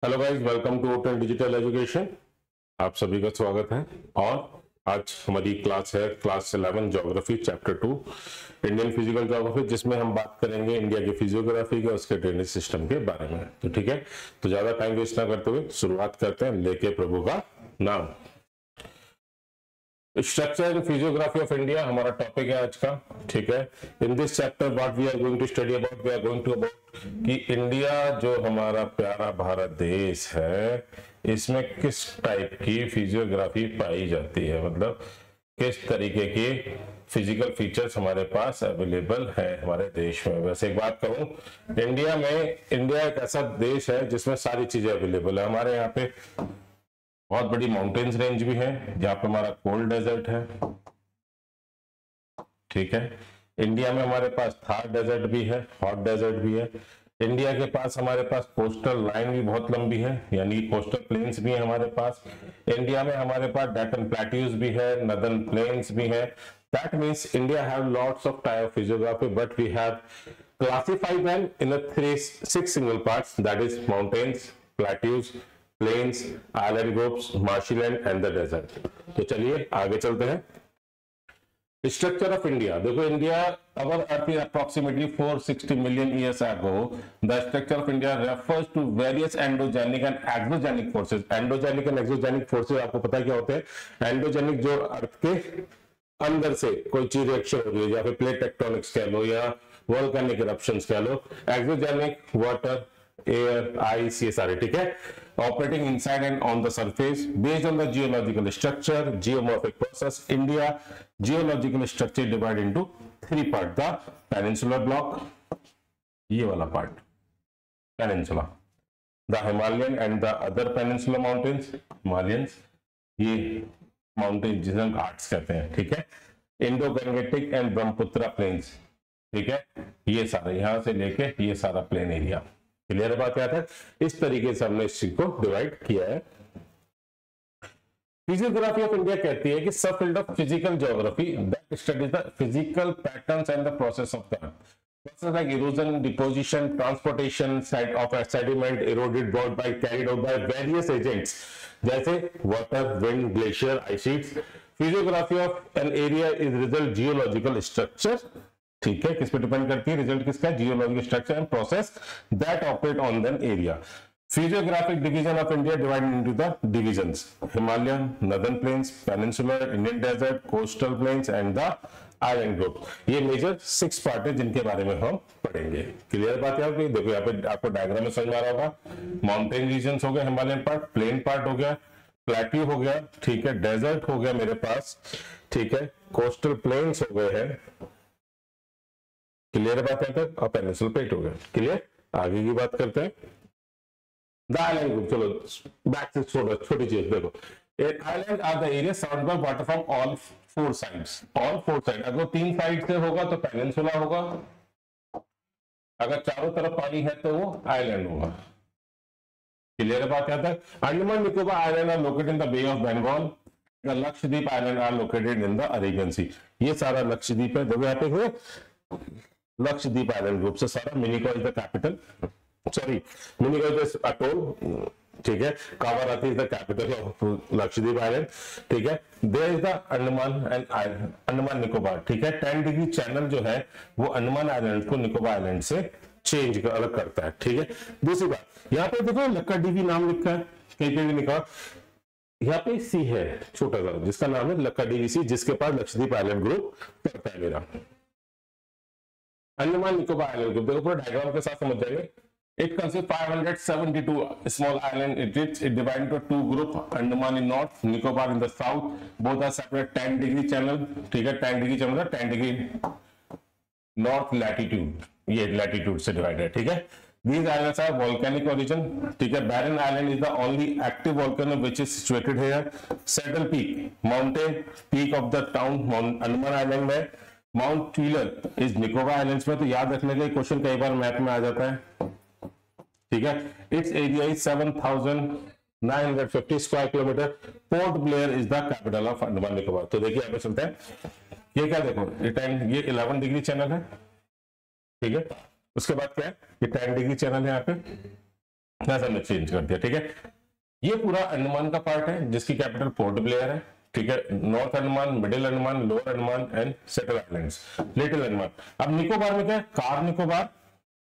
Hello guys, welcome to Otan digital education. आप सभी का स्वागत है। और आज हमारी क्लास है class 11 geography chapter 2 Indian physical geography, जिसमें हम बात करेंगे इंडिया की फिजियोग्राफी के उसके ड्रेनेज सिस्टम के बारे में। तो ठीक है, तो ज्यादा टाइम वेस्ट ना करते हुए शुरुआत करते हैं, लेके प्रभु का नाम। Structure and physiography of India हमारा टॉपिक है आज का। ठीक है, in this chapter what we are going to study about, we are going to about कि इंडिया जो हमारा प्यारा भारत देश है, इसमें किस टाइप की फिजियोग्राफी पाई जाती है, मतलब किस तरीके की फिजिकल फीचर्स हमारे पास अवेलेबल है हमारे देश में। वैसे एक बात कहूं, इंडिया एक ऐसा देश है जिसमें सारी चीजें अवेलेबल है। हमारे यहाँ पे बहुत बड़ी माउंटेन्स रेंज भी है, जहां पे हमारा कोल्ड डेजर्ट है। ठीक है, इंडिया में हमारे पास थार डेजर्ट भी है, हॉट डेजर्ट भी है। इंडिया के पास हमारे पास कोस्टल लाइन भी बहुत लंबी है, यानी कोस्टल प्लेन्स भी है हमारे पास। इंडिया में हमारे पास डेक्कन प्लेट्यूज भी है, नदर्न प्लेन्स भी है। That means India have lots of type of physiography, but we have classified them in a six single parts, that is mountains, plateaus, plains, island groups, marshland and the desert. तो चलिए आगे चलते हैं। Structure of India देखो, India our earth is approximately 460 million years ago. The structure of India refers to various endogenic and exogenic forces. Endogenic and exogenic forces आपको पता है क्या होते हैं? एंडोजेनिक जो अर्थ के अंदर से कोई चीज रिएक्शन हो रही है, या फिर प्लेट टेक्टोनिक्स कह लो या वोल्केनिक इरप्शंस कह लो। एक्सोजेनिक वाटर, एयर, आइस, ये सारे। ठीक है, operating inside and on the surface based on the geological structure, geomorphic process. India geological structure divide into three part. The peninsular block, ये वाला part peninsula, the Himalayan and the other peninsular mountains, Himalayans, ये mountain जिसे हम घाट्स कहते हैं। ठीक है, Indo Gangetic and Brahmaputra plains. ठीक है, ये सारा यहां से लेके ये सारा प्लेन एरिया। क्लियर बात क्या है? इस तरीके से हमने इस चीज को डिवाइड किया है। फिजियोग्राफी ऑफ इंडिया कहती है कि sub field of physical geography that studies the physical patterns and the process of the process like erosion, deposition, transportation of sediment, eroded brought by carried out by various agents जैसे water, wind, glacier, ice sheets. Physiography of an area is result geological structure. ठीक है, किस पे depend करती है? Result किसका? Geological structure and process that operate on that area. Physiographic division of India divided into the divisions: Himalayan, Northern Plains, Peninsular, Indian Desert, Coastal Plains and the Island Group। ये major 6 part है जिनके बारे में हम पढ़ेंगे। Clear बात है आपकी? देखो यहाँ पे आपको डायग्राम में समझ आ रहा होगा। माउंटेन रीजन हो गया, हिमालयन पार्ट, प्लेन पार्ट हो गया, प्लेट्यू हो गया, ठीक है, डेजर्ट हो गया मेरे पास, ठीक है, कोस्टल प्लेन्स हो गए हैं। क्लियर बात है तक? और पेनिनसुलर प्लेट हो गया। क्लियर, आगे की बात करते हैं। द आइलैंड ग्रुप, चलो बैक से छोटी चीज देखो। Island are the area surrounded by water from all four sides. All four side, अगर 3 साइड से होगा तो पेनिनसुला होगा, अगर चारों तरफ पानी है तो वो आइलैंड होगा। क्लियर बात क्या है? Andaman Nicobar island are located in the bay of Bengal, the Lakshadweep island are located in the Arabian sea. ये सारा लक्षद्वीप है। देखो यहाँ पे लक्षद्वीप आइलैंड ग्रुप से सारा। Minicoy is the capital, sorry, Minicoy is atoll. ठीक है, Kavaratti is the capital of Lakshadweep island. ठीक है, there is the Andaman and Andaman Nicobar. ठीक है, 10 डिग्री चैनल जो है वो अंडमान आइलैंड को निकोबार आइलैंड से चेंज अलग करता है। ठीक है, दूसरी बात, यहाँ पे देखो लक्काडीवी नाम लिखा है, कहीं पे भी लिखा, यहाँ पे सी है छोटा सा जिसका नाम है लक्काडीवी सी, जिसके पास लक्षद्वीप आइलैंड ग्रुप करता है मेरा। अंडमान निकोबार आइलैंड ग्रुप देखो पूरा डायग्राम के साथ समझ जाएंगे। It consists 572 small islands. It divided into 2 groups: Andaman in north, Nicobar in the south. Both are separate 10 degree channel. ठीक है, 10 degree channel, 10 degree north latitude, ये latitude से divided है। ठीक है, these islands are volcanic origin। ठीक है, Barren Island is the only active volcano which is situated here. Saddle Peak, mountain peak of the town Andaman Island में। Mount Wheeler is Nicobar Islands में। तो याद रखने के क्वेश्चन कई बार map में आ जाता है। ठीक है, it's area is 7,950 square kilometre. Port Blair is the capital of Andaman Nicobar. तो देखिए यहाँ पे चलते हैं, ये क्या देखो, ये 11 डिग्री चैनल है। ठीक है, उसके बाद क्या है, ये 10 डिग्री चैनल है यहाँ पे। ऐसा हमने चेंज कर दिया, ठीक है। ये पूरा अंडमान का पार्ट है जिसकी कैपिटल पोर्ट ब्लेयर है, ठीक है। North Andaman, middle Andaman, lower Andaman and settle islands, little Andaman. अब निकोबार में क्या है, कार निकोबार,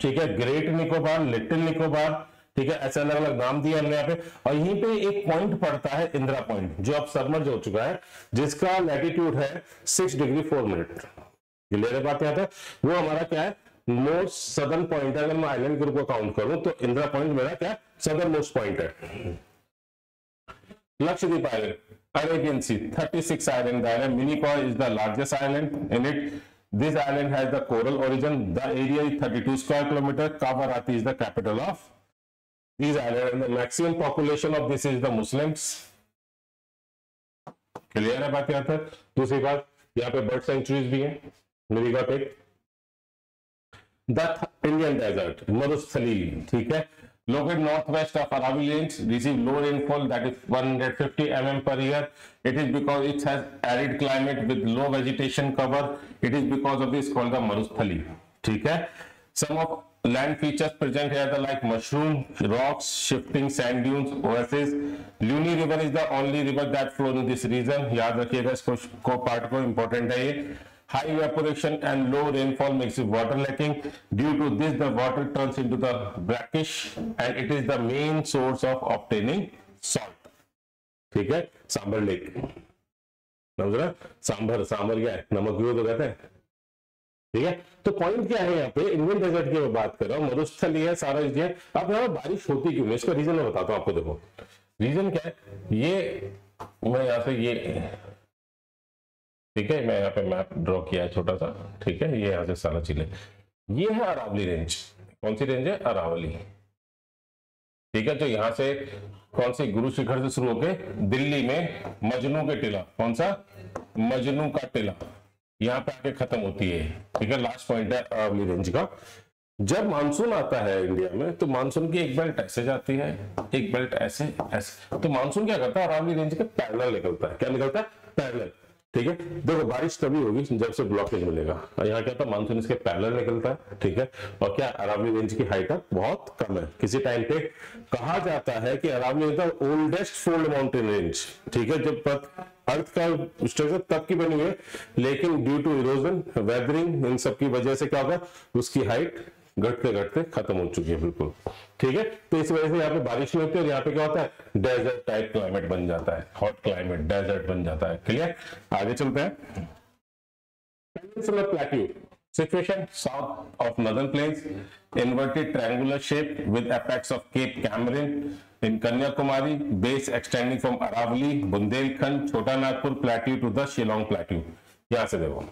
ठीक है, ग्रेट निकोबार, लिटिल निकोबार, ठीक है, ऐसे अलग अलग नाम दिए हमने यहाँ पे। और यहीं पे एक पॉइंट पड़ता है इंदिरा पॉइंट, जो अब सबमर्ज हो चुका है, जिसका लैटिट्यूड है 6 डिग्री 4 मिनट। क्लियर है बात यहाँ तक? वो हमारा क्या है, मोस्ट सदर्न पॉइंट है। अगर मैं आइलैंड ग्रुप को काउंट करूं तो इंदिरा पॉइंट मेरा क्या सदर्न मोस्ट पॉइंट है। Lakshadweep Island, Arabian Sea, 36 island island. Minicoy is the largest island in it. This island has the coral origin. The area is 32 square kilometer. Kavaratti is the capital of these islands. And the maximum population of this is the Muslims. Clear है बात यहाँ तक? दूसरी बात, यहाँ पे bird centuries भी है। मेरी बात एक द इंडियन डेजर्ट, मरुस्थली, ठीक है, located northwest of Aravalli Range, receive low rainfall that is 150 mm per year. It is because it has arid climate with low vegetation cover. It is because of this called the Marusthali. ठीक है. Some of land features present here are like mushroom, rocks, shifting sand dunes, oases. Luni River is the only river that flows in this region. याद रखिएगा इसको part को, important है ये. High evaporation and low rainfall makes it water lacking. Due to this, the water turns into the brackish, and it is the main source of obtaining salt. ठीक है, sambar lake, समझ रहे? सांबर, सांबर क्या है, नमक भी तो कहते हैं, ठीक है। तो पॉइंट क्या है यहाँ पे, इंडियन डेजर्ट की मैं बात कर रहा हूँ, मरुस्थली है, सारा चीज है। अब यहाँ बारिश होती क्यों है, इसका रीजन मैं बताता हूँ आपको। देखो रीजन क्या है, ये मैं यहाँ से ये, ठीक है, मैं यहाँ पे मैप ड्रॉ किया है छोटा सा, ठीक है, ये यहाँ से सारा चीजें, ये है अरावली रेंज। कौन सी रेंज है, अरावली, ठीक है। तो यहाँ से कौन सी, गुरु शिखर से शुरू होके दिल्ली में मजनू के टिला, कौन सा, मजनू का टिला, यहाँ पे आके खत्म होती है, ठीक है। लास्ट पॉइंट है अरावली रेंज का। जब मानसून आता है इंडिया में तो मानसून की एक बेल्ट ऐसे जाती है, एक बेल्ट ऐसे ऐसे। तो मानसून क्या करता है, अरावली रेंज के पैरेलल निकलता है। क्या निकलता है, पैरेलल, ठीक है। देखो बारिश तभी होगी जब से ब्लॉकेज मिलेगा, और यहाँ क्या था, मानसून इसके पैरेलल निकलता है, ठीक है। और क्या, अरावली रेंज की हाइट बहुत कम है। किसी टाइम पे कहा जाता है कि Aravalli range the oldest fold mountain range, ठीक है, जब अर्थ का स्ट्रक्चर तब की बनी हुई है, लेकिन ड्यू टू इरोजन, वेदरिंग, इन सब की वजह से क्या होगा, उसकी हाइट घटते घटते खत्म हो चुकी है बिल्कुल, ठीक है। तो इस वजह से यहाँ पे बारिश नहीं होती, और यहाँ पे क्या होता है, डेजर्ट टाइप क्लाइमेट बन जाता है, हॉट क्लाइमेट, डेजर्ट बन जाता है। क्लियर, आगे चलते हैं। Peninsular plateau situation south of northern plains, inverted triangular shape with apex of Cape Cameron in Kanyakumari, base extending from Aravalli, Bundelkhand, Chota Nagpur plateau to the Shillong plateau। यहाँ से देखो,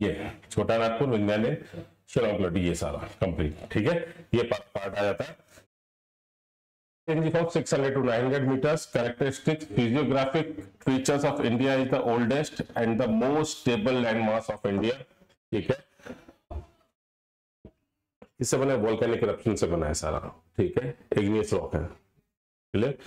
ये छोटा नागपुर, विंध्याचल, शिलांग प्लेटू, ये सारा कंप्लीट, ठीक है। ये पार्ट आ जाता है। Ranging from 600 to 900 meters. Characteristics, physiographic features of India is the oldest and the most stable landmass of India, ठीक है। इससे बना वोल्केनिक इरप्शन से बना है सारा, ठीक है, इग्नियस रॉक है, clear.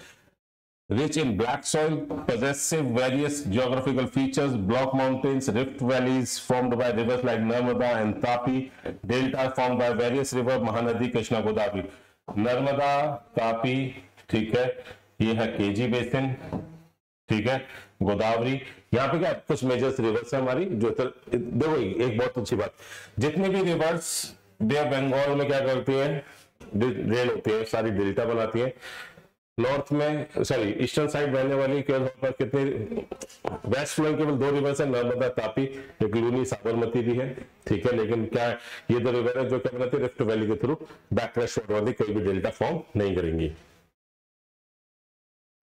Rich in black soil, possessive various geographical features, block mountains, rift valleys formed by rivers like Narmada and Tapi, delta formed by various rivers Mahanadi, Krishna, Godavari। Narmada, Tapi, ठीक है, ये है केजी बेसिन, ठीक है, गोदावरी। यहाँ पे क्या कुछ मेजर रिवर्स है हमारी, जो देखो एक बहुत अच्छी बात, जितनी भी रिवर्स बे ऑफ बंगाल में क्या करती है, रेल होती है, सारी डेल्टा बनाती है। नॉर्थ में, सॉरी ईस्टर्न साइड बहने वाली कितने, वेस्ट फ्लोइंग केवल 2 रिवर्स है, नर्मदा, तापी, एक लूनी, साबरमती भी है, ठीक है। लेकिन क्या है, ये 2 रिवर है जो क्या बनाती है, रिफ्ट वैली के थ्रू बैकक्रस्ट वाली कोई भी डेल्टा फॉर्म नहीं करेंगी।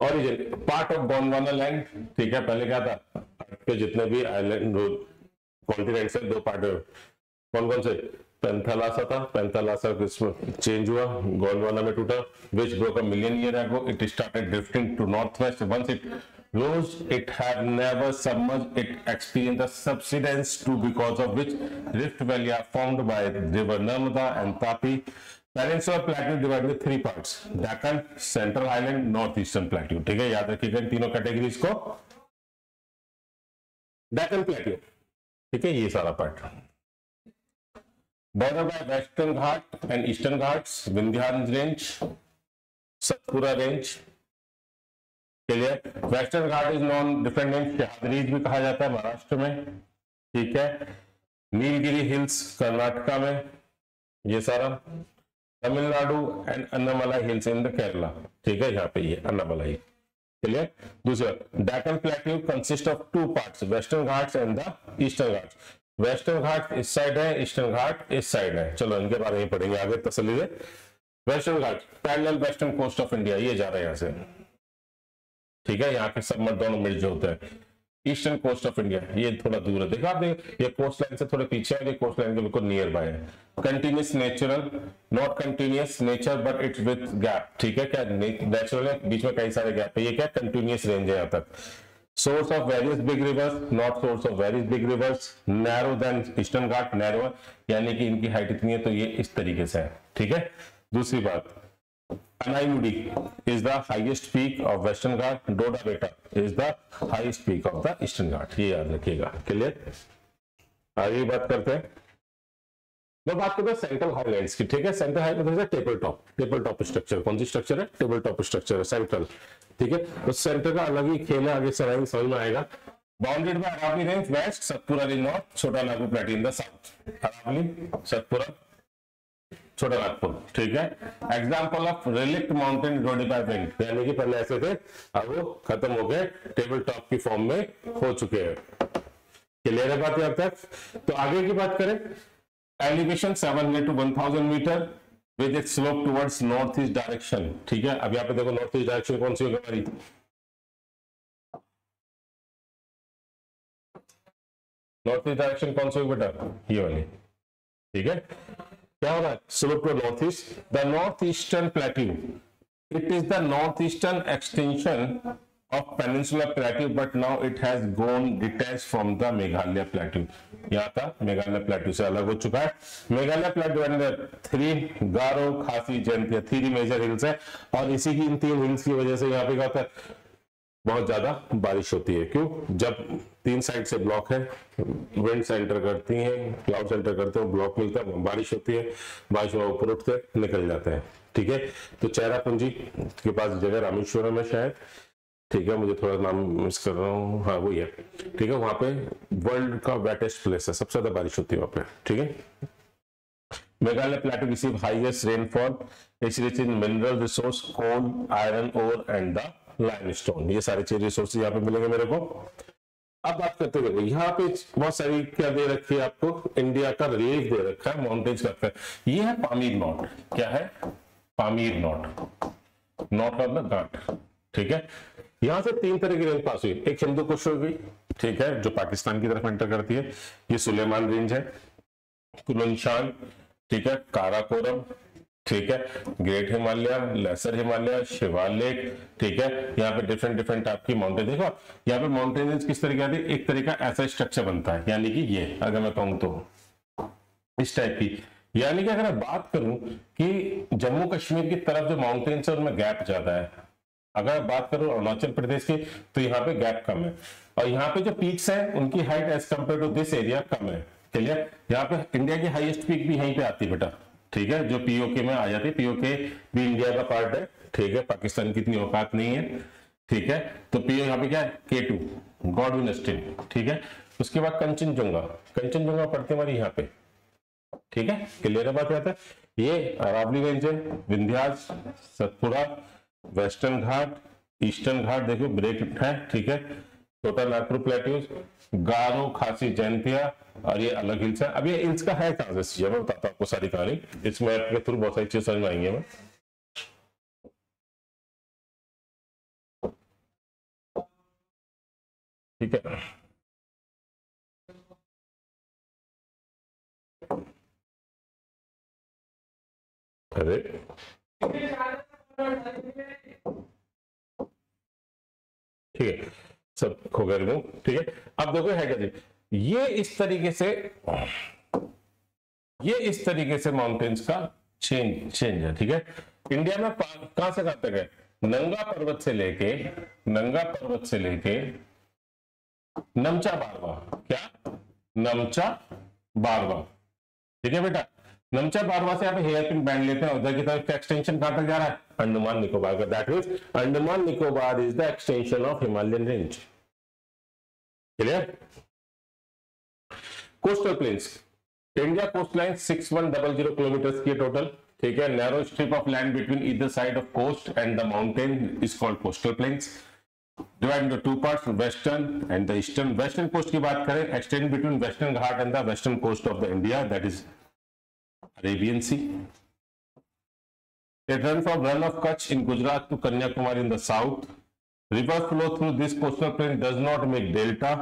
Origin, part of Gondwana land, ठीक है। पहले क्या था, के जितने भी आइलैंड कॉन्टिनेंट से 2 पार्ट, कौन कौन से, पेंथालासा था, पेंथालासा चेंज हुआ, गोंडवाना में टूटा, which broke a million years ago. It started drifting to northwest. Once it rose, it had never submerged. It experienced a subsidence too, because of which rift valley are formed by river Narmada and Tapi. Peninsular plateau divided into 3 parts: Deccan, Central Highland, Northeastern Plateau। ठीक है, याद रखिएगा इन तीनों categories को। Deccan plateau, ठीक है, ये सारा part bordered by Western Ghat and Eastern Ghats, Vindhyans Range, Satpura range, clear. Western Ghat is non different name, Sahyadri भी कहा जाता है महाराष्ट्र में, ठीक है। नीलगिरी हिल्स कर्नाटका में, ये सारा Tamil Nadu and Annamalai hills in the Kerala, ठीक है, यहाँ पे ये अन्नामलाई, क्लियर। दूसरा Deccan plateau consist of two parts, western Ghats and the eastern Ghats. Western Ghat इस साइड है, ईस्टर्न घाट इस साइड है, चलो इनके बारे में पढ़ेंगे आगे तसल्ली से। Western Ghat parallel western coast of India, ये जा रहा है यहाँ से, ठीक है, यहाँ के सबमर्द दोनों मिर्ज होते हैं। ईस्टर्न कोस्ट ऑफ इंडिया ये थोड़ा दूर है, देखा आपने, ये कोस्ट लाइन से थोड़े पीछे है, ये कोस्ट लाइन के बिल्कुल नियर बाय है। Continuous natural, not continuous nature but it's with gap, ठीक है, क्या नेचुरल है, बीच में कई सारे गैप है, ये क्या कंटिन्यूस रेंज है यहाँ तक। Source of various big rivers, not source of various big rivers, narrow than eastern Ghat, narrow यानी कि इनकी हाइट इतनी है तो ये इस तरीके से है, ठीक है। दूसरी बात, Anaimudi is the highest peak of Western Ghat, Doda Beta is the highest peak of the Eastern Ghat, ये याद रखिएगा, क्लियर। आगे बात करते हैं, मैं बात करता हूँ सेंट्रल हाईलैंड्स की, ठीक है। Central highland table top structure, कौन सी स्ट्रक्चर है, टेबल टॉप स्ट्रक्चर है सेंट्रल, ठीक है। तो सेंटर का अलग ही खेल है, आगे समझ में आएगा। Bounded by Aravalli range west, Satpura range north, Chota Nagpur plateau in the south, Aravalli, Satpura, Chota Nagpur, ठीक है। Example of relict mountain eroded by wind, यानी कि पहले ऐसे थे, अब वो खत्म हो गए, टेबल टॉप की फॉर्म में हो चुके हैं, क्लियर है बात यहाँ तक। तो आगे की बात करें, elevation 700 to 1000 metre with it slope towards north east direction, ठीक है। अब यहाँ पे देखो नॉर्थ ईस्ट डायरेक्शन कौन सी होगी हमारी, नॉर्थ ईस्ट डायरेक्शन कौन सी होगी बेटा, ये वाली, ठीक है। क्या होगा, slope to north east, the north eastern plateau, it is the north eastern extension of peninsular plateau but now it has gone detached from the Meghalaya plateau, यहाँ का मेघालय प्लेट्यू से अलग हो चुका है। मेघालय प्लेट्यू 3 गारो, खासी, जयंतिया, 3 मेजर हिल्स है, और इसी की इन 3 हिल्स की वजह से यहाँ पे क्या होता है, बहुत ज्यादा बारिश होती है। क्यों, जब 3 साइड से ब्लॉक है, विंड सेंटर करती है, क्लाउड सेंटर करते हैं, ब्लॉक मिलता है, बारिश होती है, बारिश में ऊपर उठते निकल जाते हैं, ठीक है। तो चेरापूंजी के पास जगह रामेश्वरम है शायद, ठीक है, मुझे थोड़ा नाम मिस कर रहा हूँ, हाँ वही है, ठीक है। वहां पे वर्ल्ड का वेटेस्ट प्लेस है, सबसे ज्यादा बारिश होती है वहां पे, ठीक है। Meghalaya plateau receive highest rainfall, it's rich in mineral resource, coal, iron ore and the limestone, ये सारे चीज रिसोर्सेज यहाँ पे मिलेंगे मेरे को। अब बात करते हुए यहाँ पे बहुत सारी क्या दे रखी है आपको, इंडिया का रिलीफ दे रखा है, माउंटेन्स का, ये है पामीर नॉट, क्या है, Pamir knot, knot of the Ghat, ठीक है। यहां से 3 तरह की रेंज पास हुई, एक हिंदू कुश हो गई, ठीक है, जो पाकिस्तान की तरफ एंटर करती है, ये सुलेमान रेंज है, कुलनशान, ठीक है, काराकोरम, ठीक है, ग्रेट हिमालय, लेसर हिमालय, शिवालिक, ठीक है। यहाँ पे डिफरेंट टाइप की माउंटेन, देखो यहाँ पे माउंटेन किस तरीके आती है, एक तरीका ऐसा स्ट्रक्चर बनता है, यानी कि ये अगर मैं कहूँ तो इस टाइप की, यानी कि अगर मैं बात करूं कि जम्मू कश्मीर की तरफ जो माउंटेन्स है उनमें गैप ज्यादा है, अगर बात करूं अरुणाचल प्रदेश की तो यहाँ पे गैप कम है, और यहाँ पे जो पीक्स है उनकी height as compare to this area कम है, क्लियर। यहाँ पे इंडिया की हाईएस्ट पीक भी यहीं पे आती है बेटा, ठीक है, जो पीओके में आ जाती है, पीओके भी इंडिया का पार्ट है, ठीक है, पाकिस्तान की इतनी औकात नहीं है, ठीक है। तो पीओ यहाँ पे क्या है, K2 गॉडविन एस्टीन, ठीक है। उसके बाद कंचनजुंगा, कंचनजुंगा पड़ती है हमारी यहाँ पे, ठीक है, क्लियर है बात यहाँ तक। ये अरावली रेंज है, विंध्याचल, सतपुरा, वेस्टर्न घाट, ईस्टर्न घाट देखो ब्रेक है, ठीक है, छोटा नागपुर प्लेट्यूज, गारो, खासी, जयंतिया, और ये अलग हिल्स है। अब ये हिल्स का है चांसेस, ये मैं बताता हूँ आपको सारी कहानी, इस मैप के थ्रू बहुत सारी चीजें समझ में आएंगे हमें। ठीक है, अरे ठीक है, सब खो गए रिमूव, ठीक है। अब देखो है क्या जी, ये इस तरीके से माउंटेन्स का चेंज है, ठीक है। इंडिया में कहां से कहां तक है, नंगा पर्वत से लेके नमचा बारवा, क्या नमचा बारवा, ठीक है बेटा। नमचा बारवा से आप हेयर पिन बैंड लेते हैं, उधर की तरफ एक्सटेंशन कहां तक जा रहा है, अंडमान निकोबार का। That means Andaman Nicobar is the extension of Himalayan range. Clear? Coastal plains, India coast line 6100 kilometre की टोटल, ठीक है। Narrow strip of land between either side of coast and the mountain is called coastal plains. Divide into two parts, western and the eastern. Western coast की बात करें, extend between western Ghat and the western coast of the India, that is Arabian C. It runs from Run of Kutch in Gujarat to Kanyakumari in the south. River flow through this coastal plain does not make delta.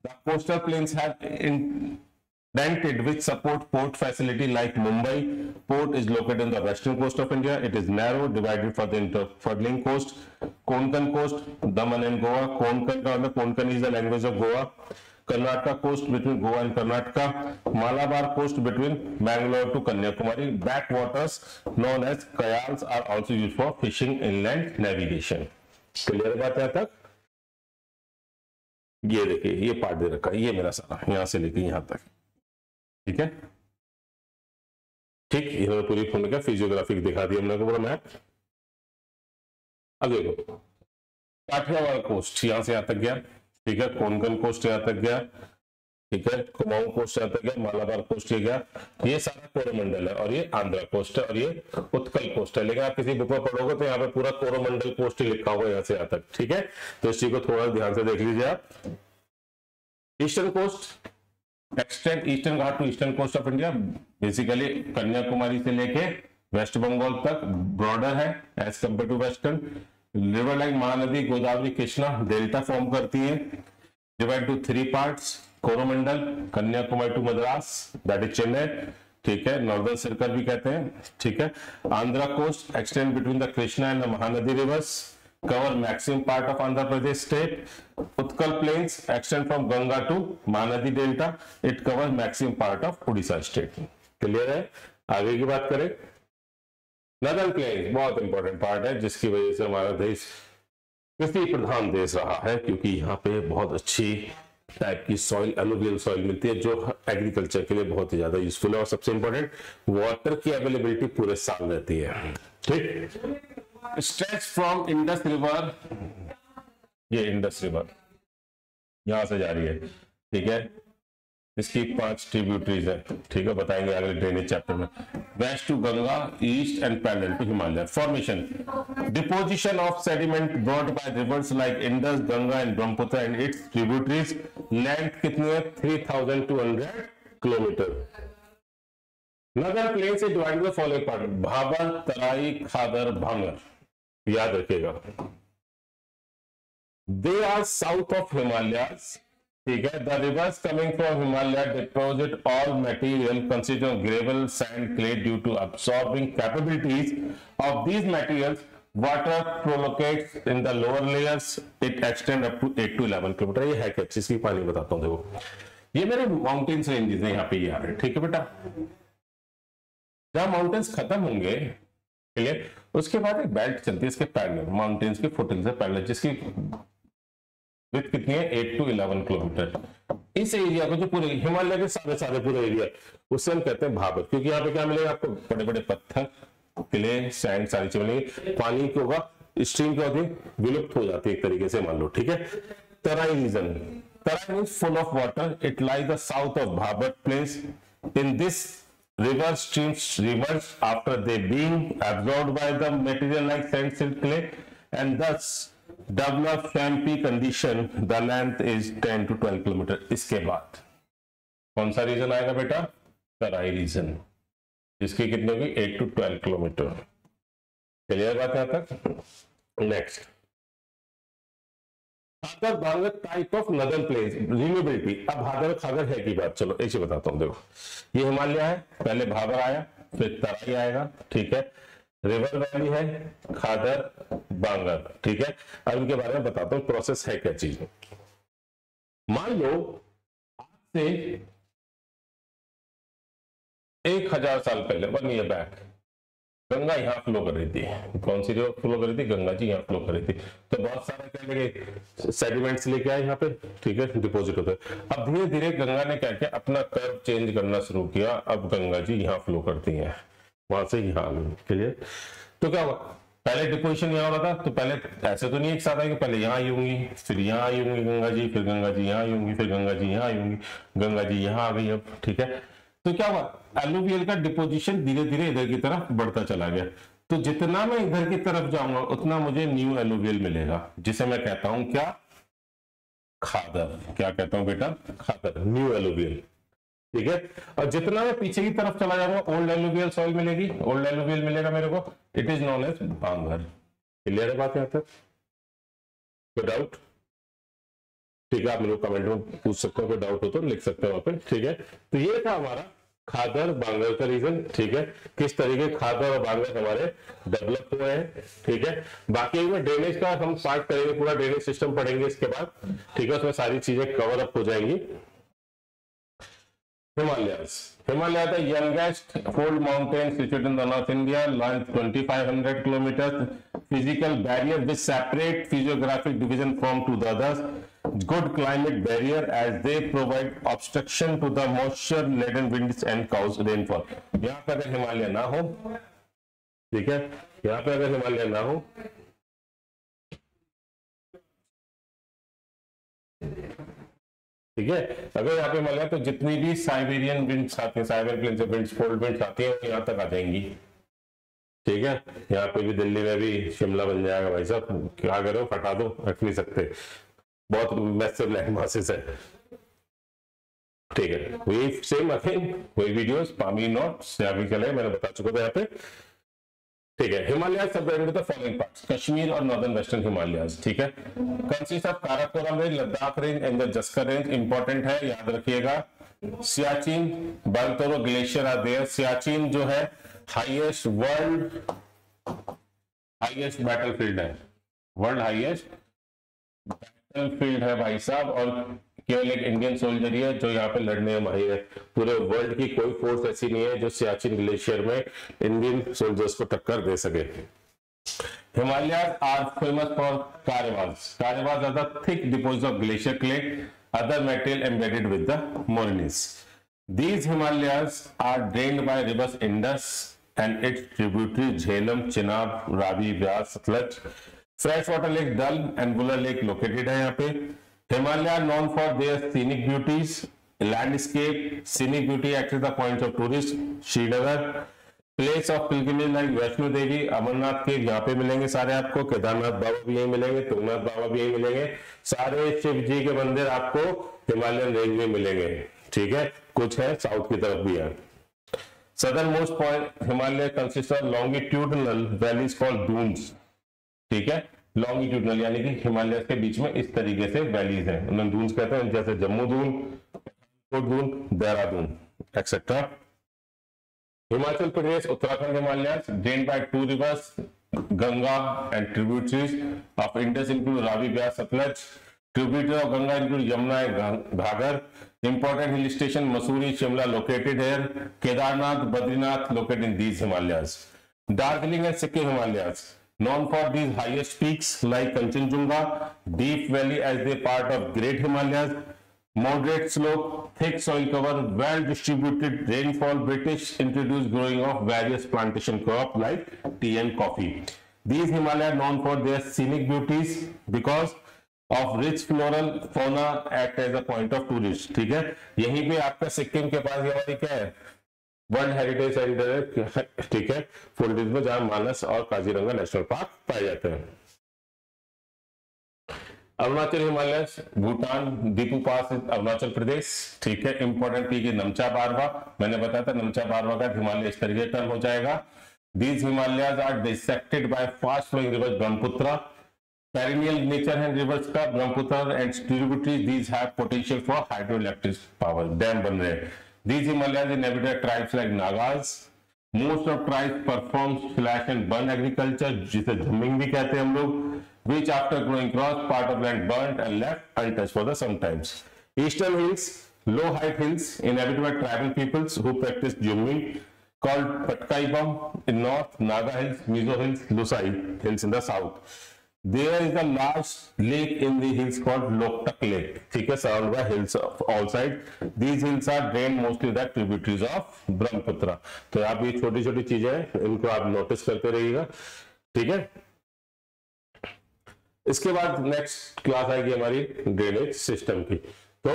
The coastal plains have indented which support port facility like Mumbai. Port is located on the western coast of India. It is narrow, divided for the interfurling coast. Konkan coast, Daman and Goa. Konkan is the language of Goa. Karnataka coast between Goa and Karnataka. Malabar coast between Bangalore to Kanyakumari. Backwaters known as Kayals are also used for fishing, inland navigation. Clear बात है तक? ये देखिए, ये part दे रखा है, ये मेरा सारा यहां से लेके यहां तक, ठीक है। ठीक, इन्होंने पूरी भूमिका फिजियोग्राफिक दिखा दी हमने को पूरा मैप। अब देखो, काठियावाड़ कोस्ट यहां से यहां तक गया, ठीक है। कोंकण कोस्ट यहां तक गया, ठीक है। कुमाऊं कोस्ट यहां तक गया, मालाबार कोस्ट ये गया। ये सारा कोरोमंडल है, और ये आंध्र कोस्ट है, और ये उत्कल कोस्ट है। लेकिन आप किसी बुक में पढ़ोगे तो यहाँ पे पूरा कोरोमंडल कोस्ट ही लिखा होगा यहां से यहां तक, ठीक है। तो इस चीज को थोड़ा ध्यान से देख लीजिए आप। Eastern coast extend eastern Ghat to eastern coast of India, basically Kanyakumari से लेके वेस्ट बंगाल तक ब्रॉडर है as compare to western. River line Mahanadi, Godavari, Krishna delta form करती है। Divide to three parts, Coromandel, Kanyakumari to Madras that is Chennai, ठीक है। नॉर्दर्न सर्कल भी कहते हैं, ठीक है। Andhra coast extend between the Krishna and the Mahanadi rivers, cover maximum part of Andhra Pradesh state. Utkal plains extend from Ganga to Mahanadi delta, it cover maximum part of Orissa state. Clear है? आगे की बात करें, नदर्न प्लेन्स बहुत इंपॉर्टेंट पार्ट है, जिसकी वजह से हमारा देश कृषि प्रधान देश रहा है, क्योंकि यहाँ पे बहुत अच्छी टाइप की सॉइल, एलुवियल सॉइल मिलती है, जो एग्रीकल्चर के लिए बहुत ही ज्यादा यूजफुल है। और सबसे इंपॉर्टेंट, वाटर की अवेलेबिलिटी पूरे साल रहती है, ठीक। स्ट्रेच फ्रॉम इंडस रिवर, ये इंडस रिवर यहां से जा रही है, ठीक है। इसकी 5 ट्रिब्यूटरीज है, ठीक है, बताएंगे अगले ड्रेनेज चैप्टर में। West to Ganga, east and parallel to Himalaya. Formation, deposition of sediment brought by rivers like Indus, Ganga and Brahmaputra and its tributaries. Length कितनी है? 3200 किलोमीटर। नदर्न प्लेन से divide the following part, Bhabar, Terai, Khadar, Bhangar, याद रखिएगा। They are south of Himalayas, ठीक है। The rivers coming from Himalaya deposit all material consisting of gravel, sand, clay due to absorbing capabilities of these materials. Water percolates in the lower layers, it extend up to 8 to 11 kilometre. ये है क्या चीज की पानी बताता हूँ, देखो ये मेरे माउंटेन्स रेंजेस है, यहाँ पे ये आ रहे हैं, ठीक है बेटा। जहां माउंटेन्स खत्म होंगे, क्लियर, उसके बाद एक बेल्ट चलती है इसके पैरेलल, माउंटेन्स के फुटिंग से पैरेलल, जिसकी विड्थ कितनी है? 8 to 11 किलोमीटर। इस एरिया को, जो पूरे हिमालय के सारे पूरे एरिया, उससे हम कहते हैं भाबर, क्योंकि यहाँ पे क्या मिलेगा आपको? बड़े बड़े पत्थर, क्ले, सैंड, सारी चीजें मिलेंगी। पानी क्या होगा? स्ट्रीम क्या होती है? विलुप्त हो जाती है एक तरीके से, मान लो, ठीक है। Terai region, Terai means full of water, it lies the south of Bhabar plains. In this river streams reverse after they being absorbed by the material like sand, silt, clay, and thus develop swampy condition. The length is 10 to 12 kilometre. इसके बाद कौन सा reason आएगा बेटा? तराई reason, जिसकी कितनी होगी? 8 to 12 kilometre. Clear बात है तक? नेक्स्ट, खादर, भांगर type of northern planes, renewability. अब भादर खागर है की बात, चलो ऐसे बताता हूं। देखो ये हिमालय है, पहले भाबर आया, फिर तराई आएगा, ठीक है। रिवर वैली है, खादर, बांगर, ठीक है। अब इनके बारे में बताता हूं, प्रोसेस है क्या चीज। मान लो आज से 1000 साल पहले, 1 year बैक, गंगा यहाँ फ्लो कर रही थी। कौन सी रिवर फ्लो कर रही थी? गंगा जी यहाँ फ्लो कर रही थी। तो बहुत सारे क्या लगे? सेडिमेंट्स लेके आए यहाँ पे, ठीक है, डिपोजिट होते हैं। अब धीरे धीरे गंगा ने क्या किया? अपना कर्व चेंज करना शुरू किया। अब गंगा जी यहाँ फ्लो करती हैं, वहां से यहाँ आ गई। क्लियर? तो क्या हुआ? पहले डिपोजिशन यहाँ हो रहा था, तो पहले ऐसे तो नहीं एक साथ आएगी, पहले यहाँ आई होंगी, फिर यहाँ आई होंगी गंगा जी, फिर गंगा जी यहाँ आई होंगी, फिर गंगा जी यहाँ आई होंगी, गंगा जी यहाँ आ गई अब, ठीक है। तो क्या हुआ, एलुवियल का डिपोजिशन धीरे धीरे इधर की तरफ बढ़ता चला गया। तो जितना मैं इधर की तरफ जाऊंगा उतना मुझे न्यू एलुवियल मिलेगा, जिसे मैं कहता हूं क्या, खादर। क्या कहता हूं बेटा, खादर, न्यू एलुवियल, ठीक है। और जितना मैं पीछे की तरफ चला जाऊंगा ओल्ड एलुवियल सॉइल मिलेगी, ओल्ड एलुवियल मिलेगा मेरे को, it is known as Bangar. Clear है बात यहाँ तक, कोई डाउट? ठीक है, आप मेरे को कमेंट में पूछ सकते हो, कोई डाउट हो तो लिख सकते हो वहां पे, ठीक है। तो ये था हमारा खादर बांगर का रीजन, ठीक है, किस तरीके खादर और बांगर हमारे डेवलप हुए हैं, ठीक है। बाकी में ड्रेनेज का हम पार्ट करेंगे, पूरा ड्रेनेज सिस्टम पढ़ेंगे इसके बाद, ठीक है, उसमें सारी चीजें कवर अप हो जाएंगी। Himalayas. Himalayas, the youngest fold mountain situated in the North India, length 2,500 kilometers. Physical barrier which separate physiographic division from to the others. Good climate barrier as they provide obstruction to the moisture-laden winds and cause rainfall. यहाँ पे अगर हिमालय ना हो, ठीक है, यहाँ पे अगर हिमालय ना हो, ठीक है, अगर यहाँ पे हिमालय तो जितनी भी साइबेरियन विंड्स आती हैं, साइबेरियन प्लेन से विंड्स, फोल्ड विंड्स आती हैं, यहाँ तक आ जाएंगी, ठीक है। यहाँ पे भी दिल्ली में भी शिमला बन जाएगा भाई साहब, क्या करो, फटा दो, रख नहीं सकते, बहुत मैसिव लैंड मासेस है, ठीक है। वही सेम अगेन वही वीडियोस, पामी नोट्स यहाँ भी चले, मैंने बता चुका था यहाँ पे, ठीक है। Himalaya subdivided into the following parts, Kashmir और नॉर्दर्न वेस्टर्न हिमालयस, ठीक है। Consist of Karakoram range, Ladakh range and the Zaskar range, important है, याद रखिएगा। Siachen, Baltoro glacier are there. Siachen जो है हाईएस्ट वर्ल्ड हाईएस्ट बैटलफील्ड है, वर्ल्ड हाईएस्ट बैटलफील्ड है भाई साहब, और केवल एक इंडियन सोल्जर ही है जो यहाँ पे लड़ने में माहिर है। पूरे वर्ल्ड की कोई फोर्स ऐसी नहीं है जो सियाचिन ग्लेशियर में इंडियन सोल्जर्स को टक्कर दे सके। Himalayas are famous for karewas. Karewas are the thick deposit of glacier clay, other material embedded with the moraines. These Himalayas are drained by rivers Indus and its tributaries Jhelum, Chenab, Ravi, Vyas, Satluj. Freshwater lake Dal and Buller lake located है यहाँ पे। Himalaya known for their scenic beauties, landscape, scenic beauty acts as the points of tourist. Srinagar, place of pilgrimage like Vaishno Devi, Amarnath के यहाँ पे मिलेंगे सारे आपको, केदारनाथ बाबा भी यही मिलेंगे, तुंगनाथ बाबा भी यही मिलेंगे, सारे शिव जी के मंदिर आपको हिमालयन रेंज में मिलेंगे, ठीक है। कुछ है साउथ की तरफ भी है। Southern most point Himalaya consist of longitudinal valleys called dunes, ठीक है। लॉन्गिट्यूडनल यानी कि हिमालय के बीच में इस तरीके से वैलीज हैं, उन्हें डून्स कहते हैं, जैसे Jammu Doon, Doon, Dehradun etcetera. Himachal Pradesh, Uttarakhand Himalaya drained by two rivers, Ganga and tributaries of Indus include Ravi, Vyas, Satluj. Tributaries of Ganga include Yamuna and Ghaggar. Important hill station Mussoorie, Shimla located here. Kedarnath, Badrinath located in these Himalayas. Darjeeling and Sikkim Himalayas known for these highest peaks like Kanchenjunga, deep valley as they part of Great Himalayas. Moderate slope, thick soil cover, well distributed rainfall. British introduced growing of various plantation crops like tea and coffee. These Himalayas known for their scenic beauties because of rich floral fauna act as a point of tourist, ठीक है। यहीं पे आपका सिक्किम के पास ये वाली क्या है, वर्ल्ड हेरिटेज सेंटर है, ठीक है, फुलडिज में, जहां मानस और काजीरंगा नेशनल पार्क पाए जाते हैं। अरुणाचल हिमालय, भूटान, दीपू पास अरुणाचल प्रदेश, ठीक है। इंपॉर्टेंट पीक नमचा बारवा, मैंने बताया था नमचा बारवा का हिमालय इस तरीके टर्न हो जाएगा। These Himalayas are dissected by fast flowing river Brahmaputra, perennial nature है रिवर्स का Brahmaputra and tributaries, these have potential for hydroelectric power, dam बन रहे हैं। These Himalayas inhabited tribes like Nagas. Most of tribes perform slash and burn agriculture, जिसे झम्मिंग भी कहते हैं हम लोग, which after growing cross, part of land burnt and left untouched for the sometimes. Eastern hills, low height hills inhabited by tribal peoples who practice jumming, called Patkaibam in north, Naga hills, Mizo hills, Lusai hills in the south. There is a large lake in the hills called Loktak Lake, ठीक है, surrounded by hills of all sides. These hills are drained mostly the tributaries of Brahmaputra. तो आप ये छोटी छोटी चीजें हैं, इनको आप नोटिस करते रहिएगा। ठीक है। इसके बाद नेक्स्ट क्लास आएगी हमारी ड्रेनेज सिस्टम की। तो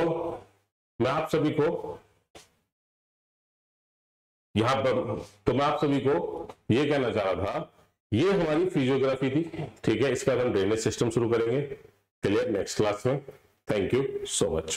मैं आप सभी को यहां पर ये कहना चाह रहा था, ये हमारी फिजियोग्राफी थी, ठीक है। इसके बाद हम ड्रेनेज सिस्टम शुरू करेंगे। क्लियर? नेक्स्ट क्लास में। Thank you so much.